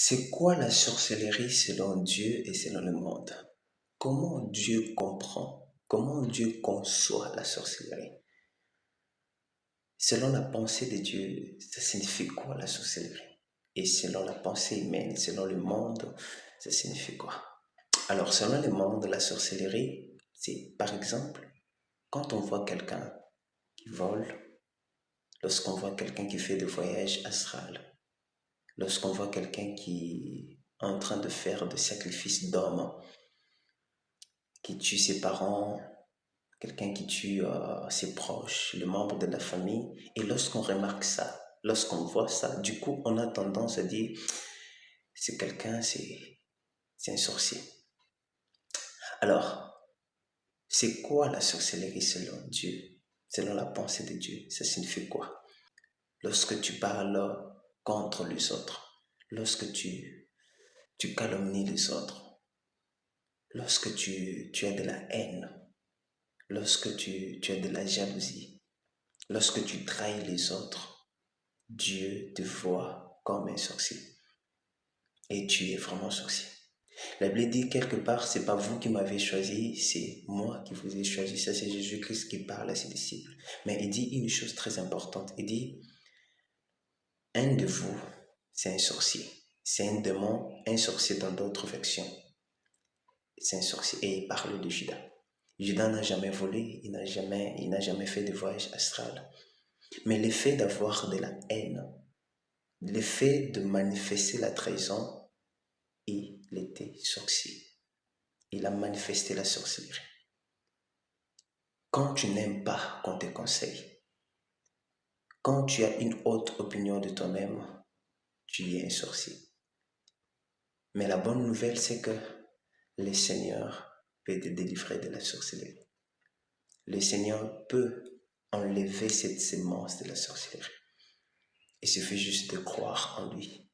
C'est quoi la sorcellerie selon Dieu et selon le monde? Comment Dieu comprend, comment Dieu conçoit la sorcellerie? Selon la pensée de Dieu, ça signifie quoi la sorcellerie? Et selon la pensée humaine, selon le monde, ça signifie quoi? Alors, selon le monde, la sorcellerie, c'est par exemple quand on voit quelqu'un qui vole, lorsqu'on voit quelqu'un qui fait des voyages astrales, lorsqu'on voit quelqu'un qui est en train de faire des sacrifices d'hommes, qui tue ses parents, quelqu'un qui tue ses proches, le membre de la famille. Et lorsqu'on remarque ça, lorsqu'on voit ça, du coup, on a tendance à dire, c'est quelqu'un, c'est un sorcier. Alors, c'est quoi la sorcellerie selon Dieu, selon la pensée de Dieu? Ça signifie quoi? Lorsque tu parles contre les autres, lorsque tu calomnies les autres, lorsque tu as de la haine, lorsque tu as de la jalousie, lorsque tu trahis les autres, Dieu te voit comme un sorcier. Et tu es vraiment sorcier. La Bible dit quelque part, c'est pas vous qui m'avez choisi, c'est moi qui vous ai choisi. Ça, c'est Jésus-Christ qui parle à ses disciples. Mais il dit une chose très importante. Il dit, un de vous, c'est un sorcier. C'est un démon, un sorcier dans d'autres versions. C'est un sorcier. Et il parle de Judas. Judas n'a jamais volé, il n'a jamais fait de voyage astral. Mais le fait d'avoir de la haine, le fait de manifester la trahison, il était sorcier. Il a manifesté la sorcellerie. Quand tu n'aimes pas qu'on te conseille, quand tu as une haute opinion de toi-même, tu es un sorcier. Mais la bonne nouvelle, c'est que le Seigneur peut te délivrer de la sorcellerie. Le Seigneur peut enlever cette sémence de la sorcellerie. Il suffit juste de croire en lui.